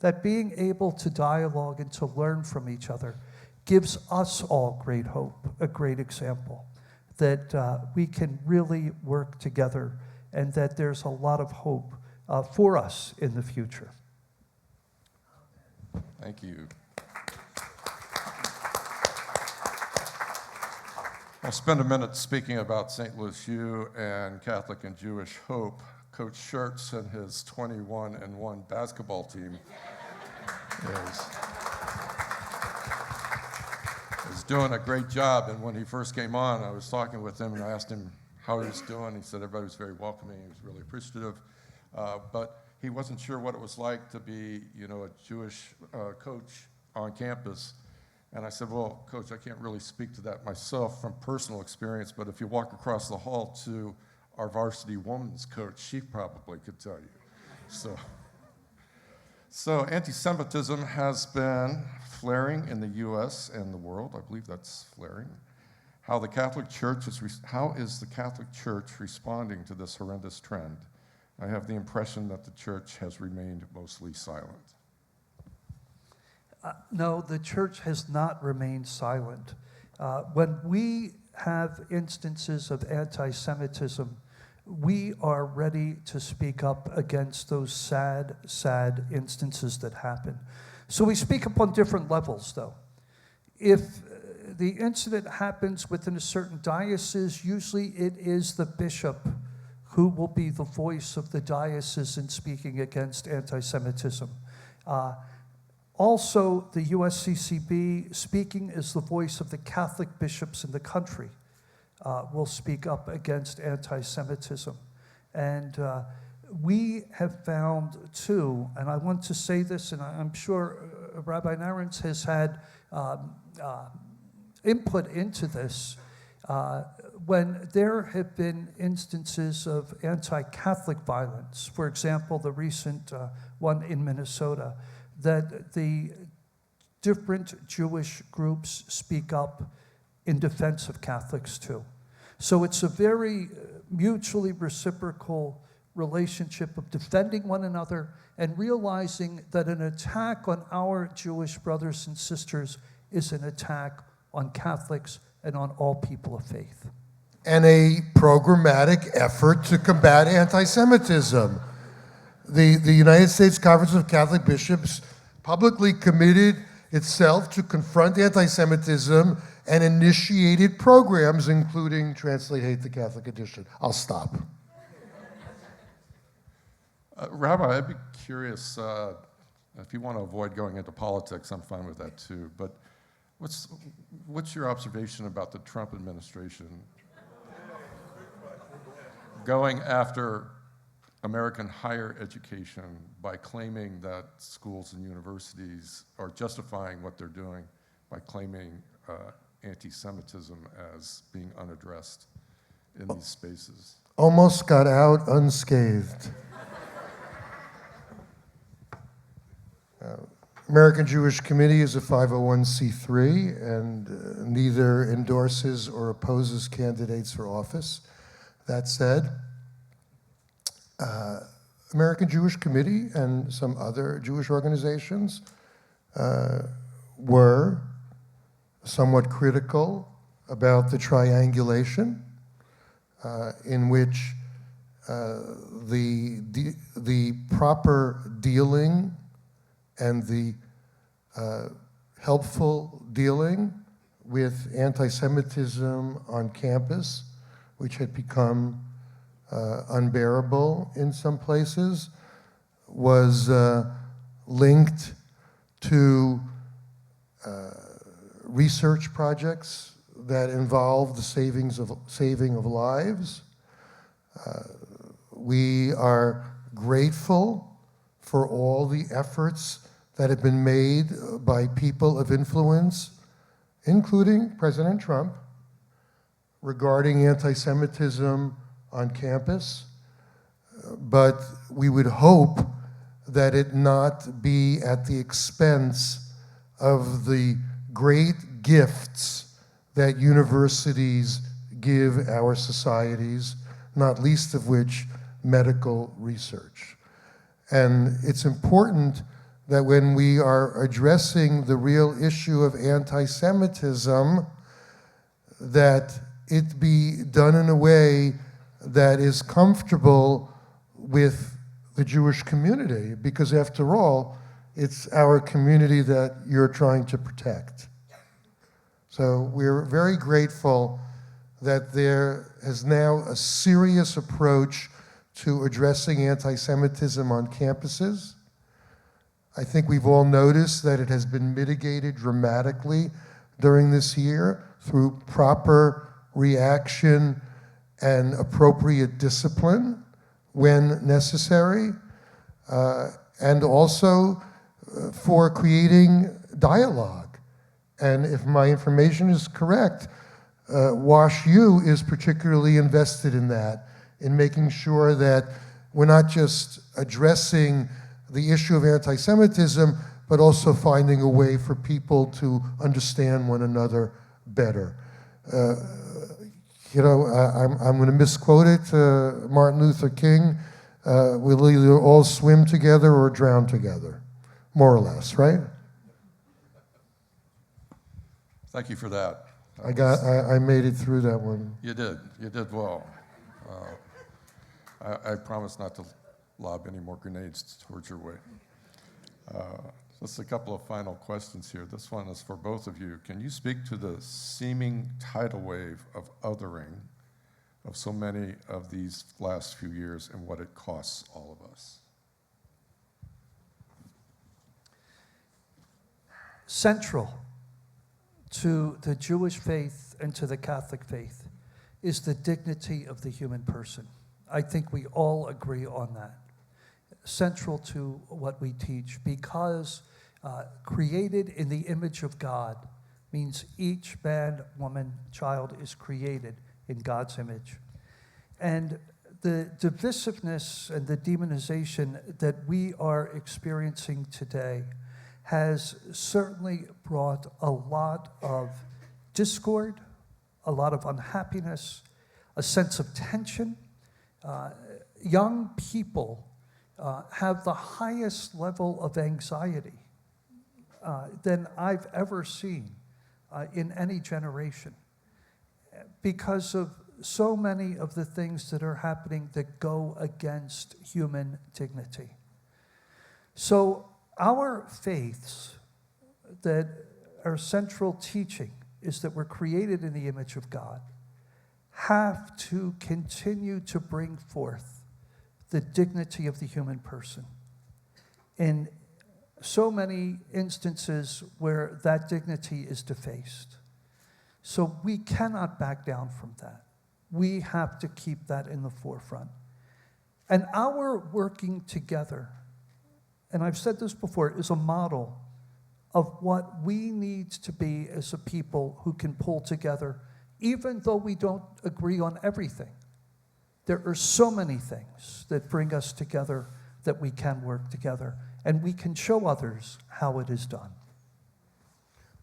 that being able to dialogue and to learn from each other, gives us all great hope, a great example, that we can really work together and that there's a lot of hope for us in the future. Thank you. I'll spend a minute speaking about St. Louis U and Catholic and Jewish hope. Coach Schertz and his 21-1 basketball team is doing a great job. And when he first came on, I was talking with him and I asked him how he was doing. He said everybody was very welcoming. He was really appreciative. But he wasn't sure what it was like to be, a Jewish coach on campus. And I said, well, Coach, I can't really speak to that myself from personal experience, but if you walk across the hall to our varsity women's coach, she probably could tell you. So anti-Semitism has been flaring in the U.S. and the world. I believe that's flaring. How is the Catholic Church responding to this horrendous trend? I have the impression that the church has remained mostly silent. No, the church has not remained silent. When we have instances of anti-Semitism, we are ready to speak up against those sad, sad instances that happen. So we speak up on different levels, though. If the incident happens within a certain diocese, usually it is the bishop who will be the voice of the diocese in speaking against anti-Semitism. Also, the USCCB, speaking as the voice of the Catholic bishops in the country, will speak up against anti-Semitism. And we have found, too, and I want to say this, and I'm sure Rabbi Marans has had input into this, when there have been instances of anti-Catholic violence, for example, the recent one in Minnesota, that the different Jewish groups speak up in defense of Catholics too. So it's a very mutually reciprocal relationship of defending one another and realizing that an attack on our Jewish brothers and sisters is an attack on Catholics and on all people of faith. And a programmatic effort to combat anti-Semitism. The United States Conference of Catholic Bishops publicly committed itself to confront anti-Semitism and initiated programs, including Translate Hate, the Catholic Edition. I'll stop. Rabbi, I'd be curious, if you want to avoid going into politics, I'm fine with that too, but what's your observation about the Trump administration going after American higher education by claiming that schools and universities are justifying what they're doing by claiming anti-Semitism as being unaddressed in these spaces? Almost got out unscathed. American Jewish Committee is a 501c3 and neither endorses or opposes candidates for office. That said, American Jewish Committee and some other Jewish organizations were somewhat critical about the triangulation in which the proper dealing and the helpful dealing with anti-Semitism on campus, which had become unbearable in some places, was linked to research projects that involved the saving of lives. We are grateful for all the efforts that have been made by people of influence, including President Trump, regarding anti-Semitism on campus. But we would hope that it not be at the expense of the great gifts that universities give our societies, not least of which medical research. And it's important that when we are addressing the real issue of anti-Semitism, that it be done in a way that is comfortable with the Jewish community, because after all, it's our community that you're trying to protect. So we're very grateful that there is now a serious approach to addressing anti-Semitism on campuses. I think we've all noticed that it has been mitigated dramatically during this year through proper reaction and appropriate discipline when necessary, and also for creating dialogue. And if my information is correct, WashU is particularly invested in that, in making sure that we're not just addressing the issue of anti-Semitism, but also finding a way for people to understand one another better. I'm going to misquote it, Martin Luther King, we'll either all swim together or drown together, more or less, right? Thank you for that. I made it through that one. You did well. I promise not to lob any more grenades towards your way. Just a couple of final questions here. This one is for both of you. Can you speak to the seeming tidal wave of othering of so many of these last few years and what it costs all of us? Central to the Jewish faith and to the Catholic faith is the dignity of the human person. I think we all agree on that. Central to what we teach, because created in the image of God means each man, woman, child is created in God's image. And the divisiveness and the demonization that we are experiencing today has certainly brought a lot of discord, a lot of unhappiness, a sense of tension. Young people have the highest level of anxiety than I've ever seen in any generation, because of so many of the things that are happening that go against human dignity. So our faiths that our central teaching is that we're created in the image of God have to continue to bring forth the dignity of the human person. In so many instances where that dignity is defaced. So we cannot back down from that. We have to keep that in the forefront. And our working together, and I've said this before, is a model of what we need to be as a people who can pull together, even though we don't agree on everything. There are so many things that bring us together that we can work together, and we can show others how it is done.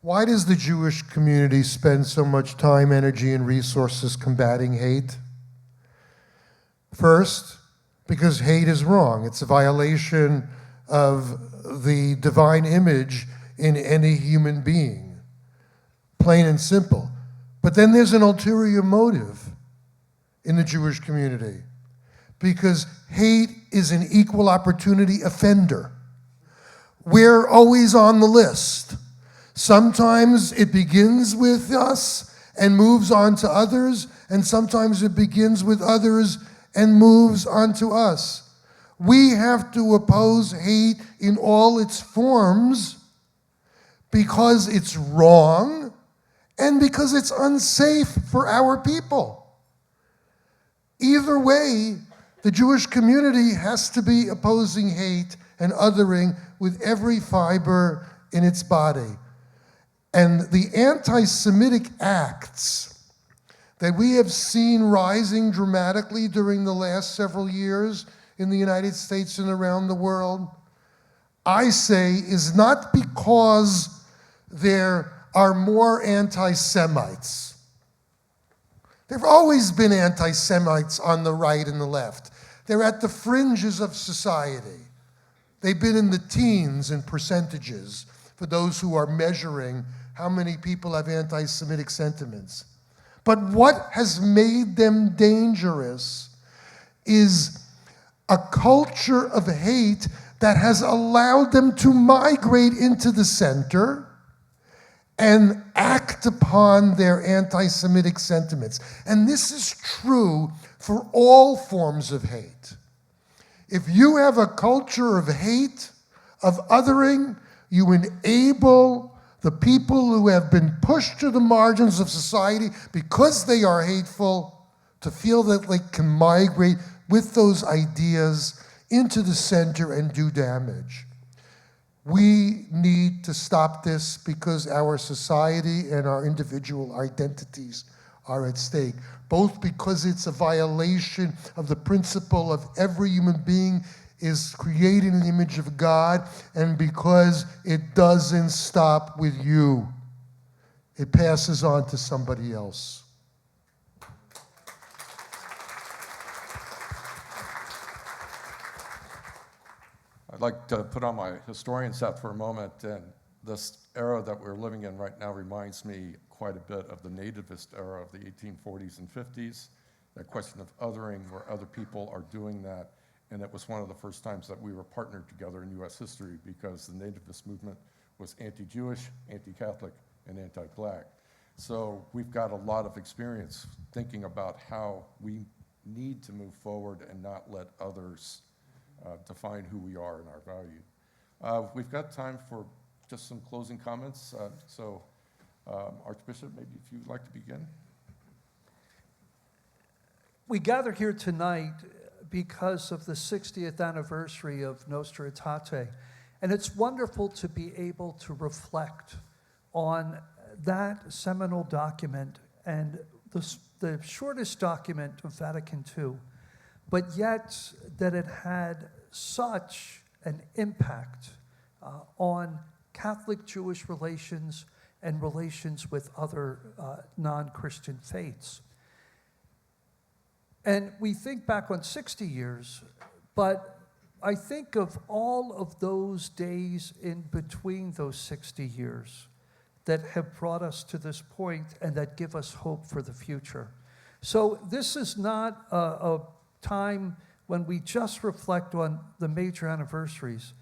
Why does the Jewish community spend so much time, energy, and resources combating hate? First, because hate is wrong. It's a violation of the divine image in any human being, plain and simple. But then there's an ulterior motive in the Jewish community, because hate is an equal opportunity offender. We're always on the list. Sometimes it begins with us and moves on to others, and sometimes it begins with others and moves on to us. We have to oppose hate in all its forms because it's wrong and because it's unsafe for our people. Either way, the Jewish community has to be opposing hate and othering with every fiber in its body. And the anti-Semitic acts that we have seen rising dramatically during the last several years in the United States and around the world, I say, is not because there are more anti-Semites. There have always been anti-Semites on the right and the left. They're at the fringes of society. They've been in the teens in percentages for those who are measuring how many people have anti-Semitic sentiments. But what has made them dangerous is a culture of hate that has allowed them to migrate into the center and act upon their anti-Semitic sentiments. And this is true for all forms of hate. If you have a culture of hate, of othering, you enable the people who have been pushed to the margins of society because they are hateful to feel that they can migrate with those ideas into the center and do damage. We need to stop this because our society and our individual identities are at stake, both because it's a violation of the principle of every human being is created in the image of God, and because it doesn't stop with you. It passes on to somebody else. I'd like to put on my historian's hat for a moment, and this era that we're living in right now reminds me quite a bit of the nativist era of the 1840s and 50s, that question of othering, where other people are doing that. And it was one of the first times that we were partnered together in U.S. history, because the nativist movement was anti-Jewish, anti-Catholic, and anti-Black. So we've got a lot of experience thinking about how we need to move forward and not let others define who we are and our value. We've got time for just some closing comments. Archbishop, maybe if you'd like to begin. We gather here tonight because of the 60th anniversary of Nostra Aetate. And it's wonderful to be able to reflect on that seminal document and the shortest document of Vatican II, but yet that it had such an impact on Catholic-Jewish relations and relations with other non-Christian faiths. And we think back on 60 years, but I think of all of those days in between those 60 years that have brought us to this point and that give us hope for the future. So this is not a time when we just reflect on the major anniversaries,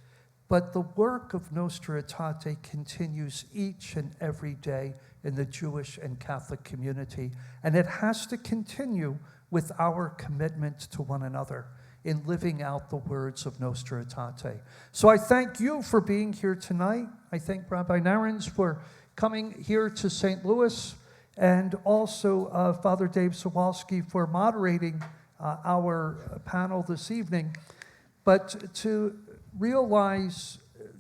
but the work of Nostra Aetate continues each and every day in the Jewish and Catholic community, and it has to continue with our commitment to one another in living out the words of Nostra Aetate. So I thank you for being here tonight. I thank Rabbi Marans for coming here to St. Louis, and also Father Dave Suwalsky for moderating our panel this evening. But to realize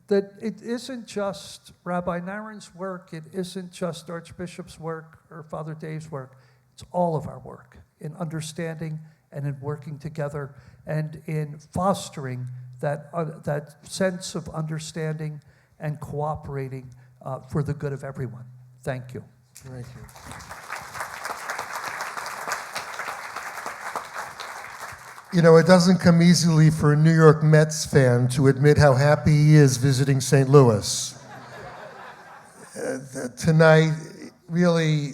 that it isn't just Rabbi Naren's work, it isn't just Archbishop's work or Father Dave's work, it's all of our work in understanding and in working together and in fostering that sense of understanding and cooperating for the good of everyone. Thank you. Thank you. You know, it doesn't come easily for a New York Mets fan to admit how happy he is visiting St. Louis. tonight really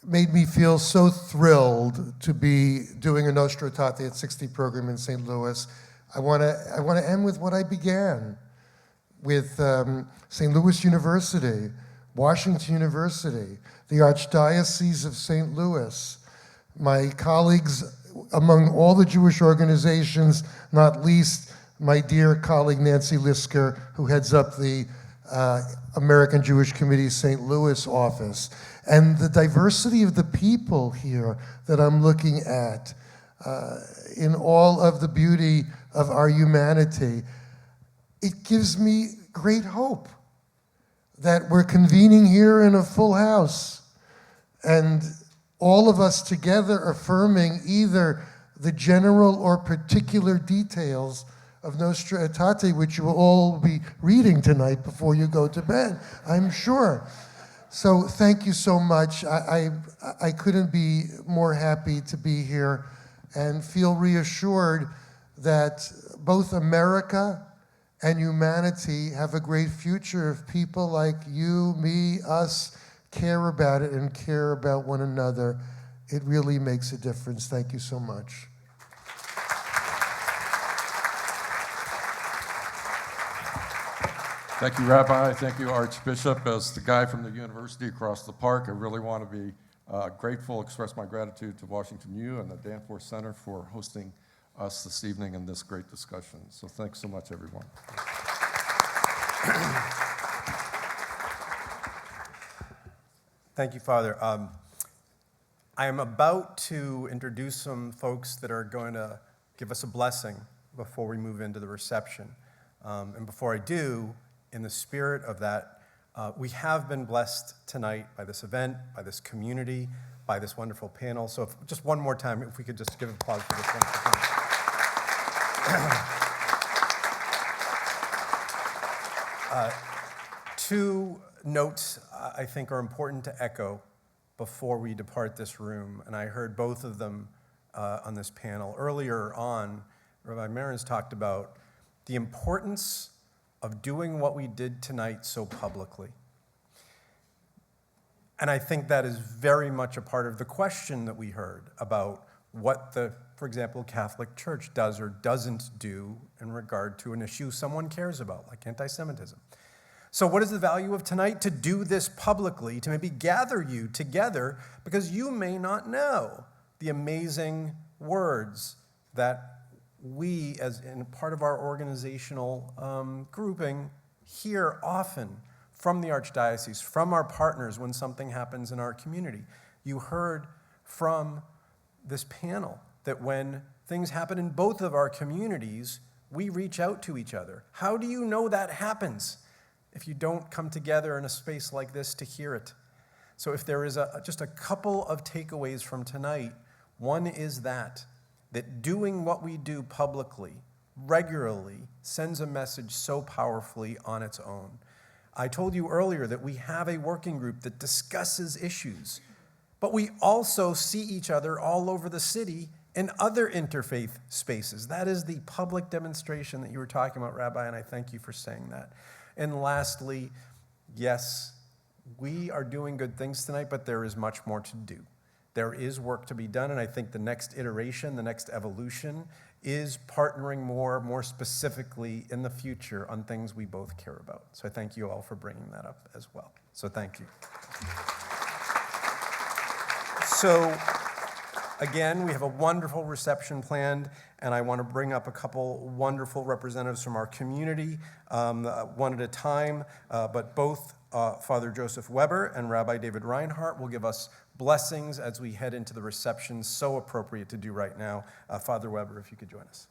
made me feel so thrilled to be doing a Nostra Aetate at 60 program in St. Louis. I want to end with what I began with St. Louis University, Washington University, the Archdiocese of St. Louis, my colleagues among all the Jewish organizations, not least my dear colleague Nancy Lisker, who heads up the American Jewish Committee St. Louis office, and the diversity of the people here that I'm looking at in all of the beauty of our humanity. It gives me great hope that we're convening here in a full house and all of us together affirming either the general or particular details of Nostra Aetate, which you will all be reading tonight before you go to bed, I'm sure. So thank you so much. I couldn't be more happy to be here and feel reassured that both America and humanity have a great future if people like you, me, us care about it and care about one another. It really makes a difference. Thank you so much. Thank you, Rabbi. Thank you, Archbishop. As the guy from the university across the park, I really want to be grateful, express my gratitude to Washington U and the Danforth Center for hosting us this evening in this great discussion. So thanks so much, everyone. Thank you, Father. I am about to introduce some folks that are going to give us a blessing before we move into the reception. And before I do, in the spirit of that, we have been blessed tonight by this event, by this community, by this wonderful panel. So just one more time, if we could just give applause for this wonderful panel. Two notes I think are important to echo before we depart this room, and I heard both of them on this panel. Earlier on, Rabbi Marans talked about the importance of doing what we did tonight so publicly. And I think that is very much a part of the question that we heard about what the, for example, Catholic Church does or doesn't do in regard to an issue someone cares about, like anti-Semitism. So what is the value of tonight? To do this publicly, to maybe gather you together, because you may not know the amazing words that we, as in part of our organizational grouping, hear often from the Archdiocese, from our partners when something happens in our community. You heard from this panel that when things happen in both of our communities, we reach out to each other. How do you know that happens if you don't come together in a space like this to hear it? So if there is just a couple of takeaways from tonight, one is that doing what we do publicly, regularly, sends a message so powerfully on its own. I told you earlier that we have a working group that discusses issues, but we also see each other all over the city in other interfaith spaces. That is the public demonstration that you were talking about, Rabbi, and I thank you for saying that. And lastly, yes, we are doing good things tonight, but there is much more to do. There is work to be done, and I think the next iteration, the next evolution, is partnering more specifically in the future on things we both care about. So I thank you all for bringing that up as well. So thank you. So again, we have a wonderful reception planned, and I want to bring up a couple wonderful representatives from our community, one at a time, but both Father Joseph Weber and Rabbi David Reinhardt will give us blessings as we head into the reception, so appropriate to do right now. Father Weber, if you could join us.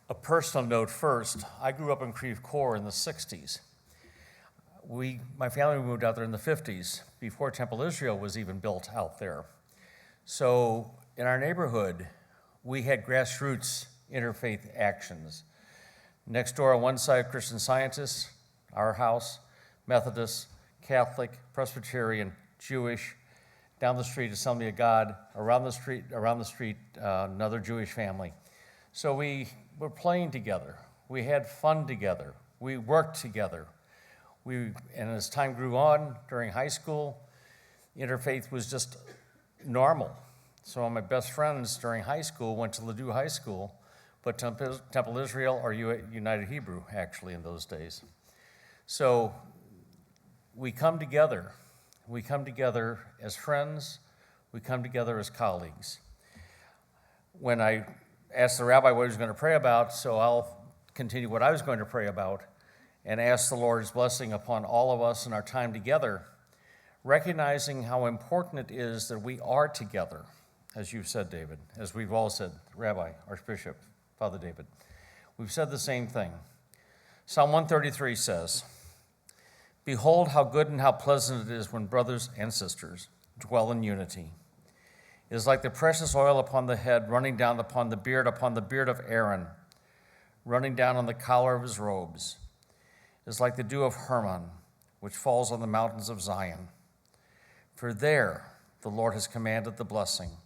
A personal note first, I grew up in Creve Coeur in the 60s. My family moved out there in the 50s, before Temple Israel was even built out there. So in our neighborhood, we had grassroots interfaith actions. Next door on one side, Christian Scientists, our house, Methodist, Catholic, Presbyterian, Jewish. Down the street, Assembly of God. Around the street, another Jewish family. So we were playing together. We had fun together. We worked together. And as time grew on during high school, interfaith was just normal. So my best friends during high school went to Ladue High School, but Temple Israel or United Hebrew, actually, in those days. So we come together. We come together as friends. We come together as colleagues. When I asked the rabbi what he was going to pray about, so I'll continue what I was going to pray about and ask the Lord's blessing upon all of us in our time together, recognizing how important it is that we are together, as you've said, David, as we've all said, Rabbi, Archbishop, Father David. We've said the same thing. Psalm 133 says, "Behold how good and how pleasant it is when brothers and sisters dwell in unity. It is like the precious oil upon the head, running down upon the beard of Aaron, running down on the collar of his robes. It is like the dew of Hermon, which falls on the mountains of Zion. For there the Lord has commanded the blessing,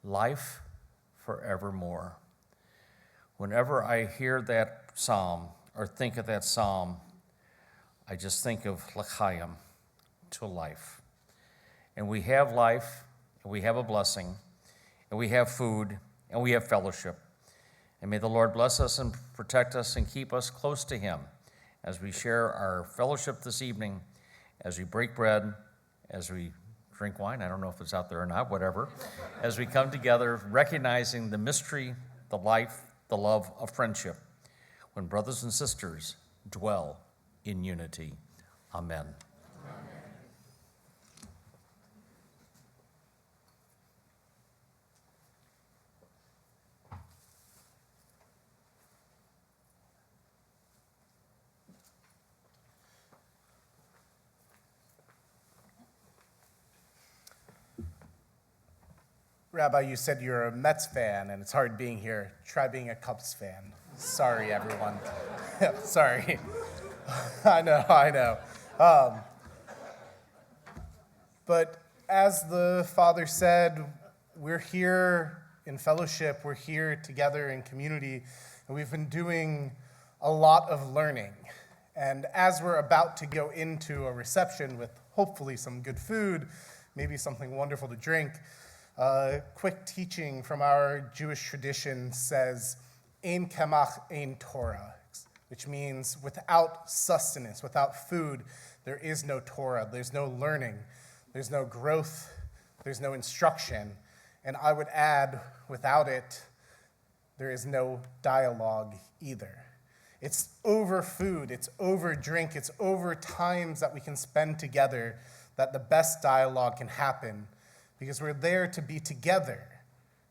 life forevermore." Whenever I hear that psalm or think of that psalm, I just think of l'chaim, to life. And we have life, and we have a blessing, and we have food, and we have fellowship. And may the Lord bless us and protect us and keep us close to him as we share our fellowship this evening, as we break bread, as we drink wine, I don't know if it's out there or not, whatever, as we come together recognizing the mystery, the life, the love of friendship, when brothers and sisters dwell in unity. Amen. Rabbi, you said you're a Mets fan, and it's hard being here. Try being a Cubs fan. Sorry, everyone. Sorry. I know. But as the Father said, we're here in fellowship. We're here together in community, and we've been doing a lot of learning. And as we're about to go into a reception with hopefully some good food, maybe something wonderful to drink, quick teaching from our Jewish tradition says, "Ein kemach, ein Torah," which means without sustenance, without food, there is no Torah, there's no learning, there's no growth, there's no instruction. And I would add, without it, there is no dialogue either. It's over food, it's over drink, it's over times that we can spend together that the best dialogue can happen, because we're there to be together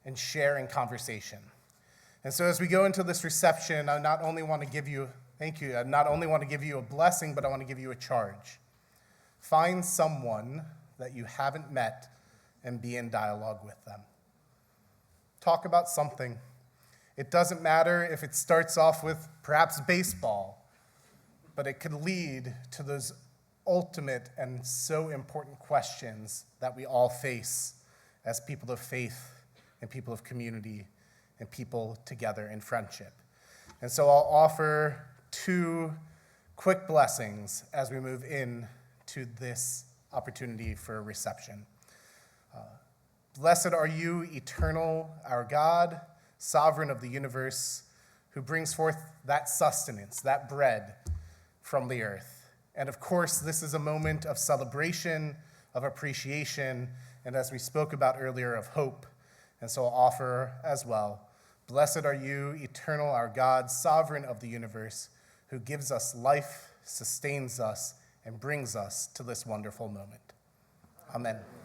and share in conversation. And so as we go into this reception, I not only want to give you, I not only want to give you a blessing, but I want to give you a charge. Find someone that you haven't met and be in dialogue with them. Talk about something. It doesn't matter if it starts off with perhaps baseball, but it could lead to those ultimate and so important questions that we all face as people of faith and people of community and people together in friendship. And so I'll offer 2 quick blessings as we move in to this opportunity for a reception. Blessed are you, eternal, our God, sovereign of the universe, who brings forth that sustenance, that bread from the earth. And of course, this is a moment of celebration, of appreciation, and as we spoke about earlier, of hope. And so I'll offer as well, blessed are you, eternal, our God, sovereign of the universe, who gives us life, sustains us, and brings us to this wonderful moment. Amen.